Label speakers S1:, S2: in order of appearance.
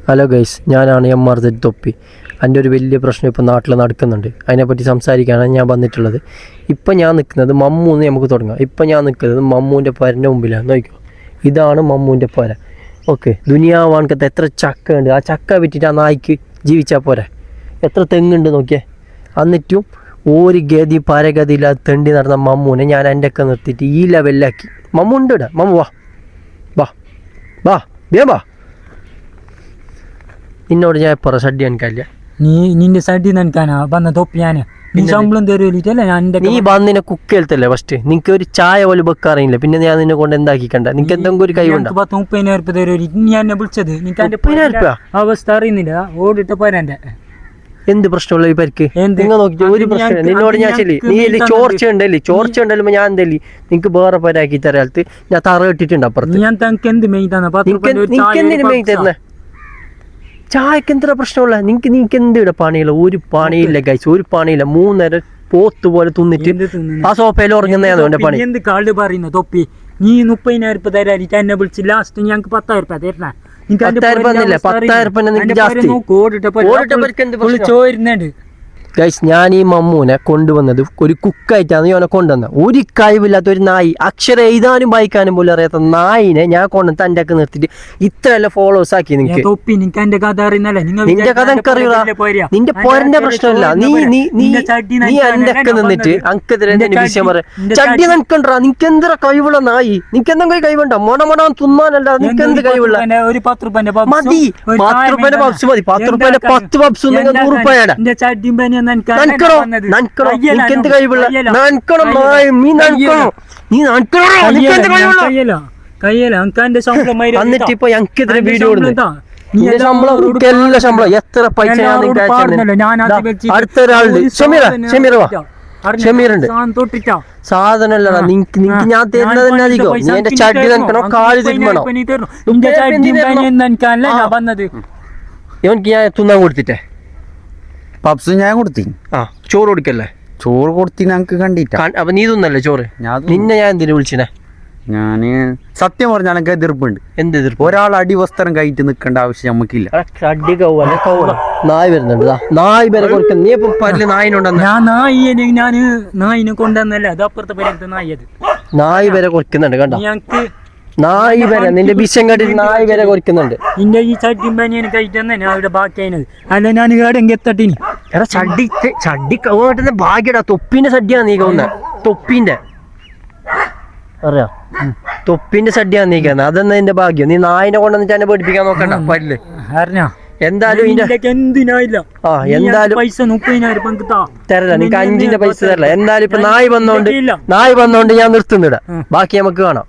S1: Hello guys, ഞാനാണ് MR തൊപ്പി. എൻ്റെ ഒരു വലിയ പ്രശ്നം ഇപ്പം നാട്ടിൽ നടക്കുന്നുണ്ട്. അതിനെപ്പറ്റി സംസാരിക്കാനാണ് ഞാൻ വന്നിട്ടുള്ളത്. ഇപ്പം ഞാൻ നിൽക്കുന്നത് മമ്മൂന്ന് നമുക്ക് തുടങ്ങാം. ഇപ്പം ഞാൻ നിൽക്കുന്നത് മമ്മൂൻ്റെ പരൻ്റെ മുമ്പിലാണ്. നോക്കിക്കോ, ഇതാണ് മമ്മൂൻ്റെ പര. ഓക്കെ, ദുനിയാവാണക്കത്തെ എത്ര ചക്ക ഉണ്ട്. ആ ചക്ക വിറ്റിട്ട് ആ നായ്ക്ക് ജീവിച്ചാൽ പോരെ. എത്ര തെങ്ങുണ്ട് നോക്കിയേ. എന്നിട്ടും ഒരു ഗതി പരഗതിയില്ലാതെ തെണ്ടി നടന്ന മമ്മൂനെ ഞാൻ എൻ്റെ ഒക്കെ നിർത്തിയിട്ട് ഈ ലെവലിലാക്കി. മമ്മൂ ഉണ്ട് ഇവിടെ. മമ്മു വാ വാ വാ ബേ വാ. നിന്നോട് ഞാൻ എപ്പറ ഷഡ്ഡി എനിക്കല്ല.
S2: നിന്റെ ഷഡ്ഡി നനക്കാനാ വന്ന തൊപ്പി ഞാന്. നീ ശമ്പളം തരുമല്ലേ?
S1: നീ വന്നിനെ കുക്കേൽത്തല്ലേ ഫസ്റ്റ്. നിനക്ക് ഒരു ചായ പോലും വെക്കാറിയില്ല. പിന്നെ ഞാൻ നിന്നെ കൊണ്ട് എന്താക്കിക്കണ്ട. നിനക്ക് എന്തെങ്കിലും ഒരു കൈവുണ്ട്.
S2: 30,000 രൂപ തരുമല്ലോ. നീ എന്നെ വിളിച്ചത് അവസ്ഥ അറിയുന്നില്ല. ഓടിട്ട് പോരാൻ്റെ
S1: എന്ത് പ്രശ്നമുള്ള ഈ പരിക്ക് നിങ്ങൾ നോക്കി ഒരു പ്രശ്നം നിന്നോട് ഞാൻ ശരി. നീ ചോർച്ച ഉണ്ടല്ലേ? ചോർച്ച ഉണ്ടല്ലോ ഞാൻ എന്തല്ലേ നിനക്ക് വേറെ പരാക്കി തരാലത്ത് ഞാൻ തറ ഇട്ടിട്ടുണ്ട് അപ്പുറത്ത്.
S2: നിനക്കെന്തിനു
S1: മെയ് തരുന്നേ? ചായക്ക് എന്താ പ്രശ്നമുള്ള? നിനക്ക് എന്ത് ഇവിടെ പണിയില്ല? ഒരു പണിയില്ല ഗൈസ്, ഒരു പണിയില്ല. 3 നേരം പോത്ത് പോലെ തിന്നിട്ട് ആ സോഫയിൽ ഉറങ്ങുന്നതാണ് എന്റെ പണി.
S2: എന്ത് കാള് പറയുന്ന തൊപ്പി? നീ 30,000 രൂപ തരാനിട്ട് എന്നെ വിളിച്ച് ലാസ്റ്റ് ഞങ്ങൾക്ക് 10,000 രൂപ തരണ.
S1: 10,000 ചോരുന്നുണ്ട് ഗൈസ്. ഞാൻ ഈ മമ്മൂനെ കൊണ്ടുവന്നത് ഒരു കുക്കായിട്ടാണ് ഇവനെ കൊണ്ടുവന്നത്. ഒരു കഴിവില്ലാത്ത ഒരു നായി, അക്ഷരം എഴുതാനും വായിക്കാനും പോലും അറിയാത്ത നായിനെ ഞാൻ കൊണ്ടു തൻ്റെ ഒക്കെ നിർത്തിട്ട് ഇത്രയല്ല ഫോളോവേഴ്സ് ആക്കി. നിന്റെ കഥ എനിക്കറിയൂല. നിന്റെ പോരന്റെ പ്രശ്നമല്ല. നീ എന്റെ ഒക്കെ നിന്നിട്ട് അങ്കത്തിരെ വിഷയം പറയാം. ചട്ടി നനക്കണ്ടാ. നിനക്ക് എന്തൊരു കഴിവുള്ള നായി? നിനക്ക് എന്തെങ്കിലും കഴിവുണ്ടോ? മൊടമൊടാൻ തിന്നാനല്ല. നിനക്ക് എന്ത് കഴിവുള്ള? മതി 10 രൂപേന്റെ പബ്സ് മതി. 10 രൂപേന്റെ 10 പബ്സ് 100 രൂപയാണ്. എന്നിട്ട് ഇപ്പൊ ഞങ്ങൾക്കെതിരെ വീഡിയോ ശമ്പളം എത്ര പൈസ അടുത്ത ഒരാളുണ്ട്. ഷമീറുണ്ട്. സാധനല്ലടാ നിനക്ക് ഞാൻ തരുന്നത് തന്നെ അധികം. നീ എന്റെ ചട്ടി നനക്കണോ കാല് തിരുമണോ? ഇവൻക്ക് ഞാൻ തിന്നാൻ കൊടുത്തിട്ടേ
S3: പപ്സ് ഞാൻ കൊടുത്തി.
S1: ചോറ് കൊടുക്കല്ലേ?
S3: ചോറ് കൊടുത്തി ഞങ്ങക്ക് കണ്ടിട്ടാ.
S1: അപ്പൊ നീ തിന്നല്ലേ ചോറ്? നിന്നെ ഞാൻ എന്തിനു വിളിച്ചിനെ?
S3: ഞാന് സത്യം പറഞ്ഞാൽ എനിക്ക് എതിർപ്പുണ്ട്.
S1: എന്ത് എതിർപ്പ്?
S3: ഒരാൾ അടിവസ്ത്രം കഴിട്ട് നിൽക്കേണ്ട ആവശ്യം നമുക്കില്ല.
S1: അടി കൗവല്ല കൗവ നായ് വരുന്നുണ്ട്. നായ് വരെ കൊടുക്കുന്ന നീ ഇപ്പൊ പല്ല് നായിനുണ്ടെന്ന്.
S2: ഞാൻ നായിനെ കൊണ്ടുവന്നല്ലേ, അത് അപ്പുറത്തെ പേരത്തെ നായി. അത്
S1: നായ് വരെ കൊടുക്കുന്നുണ്ട് കണ്ടോ?
S2: ഞങ്ങക്ക്
S1: നായ് വരെ നിന്റെ വിഷം കണ്ടിട്ട് നായ് വരെ കൊടുക്കുന്നുണ്ട്.
S2: നിന്റെ ഈ ചട്ടിയും പനിയന് കഴിച്ചെന്നെ ഞാൻ ഇവിടെ ബാക്കിയായത്. അല്ല ഞാൻ ഇവിടെ എത്തട്ടിനി.
S1: എടാ ചട്ടി കൗവട്ടെ ഭാഗ്യടാ. തൊപ്പിന്റെ സദ്യയാണ് നീ കൗന്ന. തൊപ്പിന്റെ അറിയാ? തൊപ്പിന്റെ സദ്യയാണ് നീ കന്നത്. അതെന്നാ നിന്റെ ഭാഗ്യം. നീ നായിനെ കൊണ്ടുവന്നിട്ട് എന്നെ പഠിപ്പിക്കാൻ നോക്കണ്ട. പല്ല് എന്തായാലും എന്തായാലും
S2: പൈസ 30,000
S1: തരല. നിനക്ക് 5ന്റെ പൈസ തരല. എന്തായാലും ഇപ്പൊ നായ് വന്നോണ്ട് ഞാൻ നിർത്തുന്നിട. ബാക്കി നമുക്ക് കാണാം.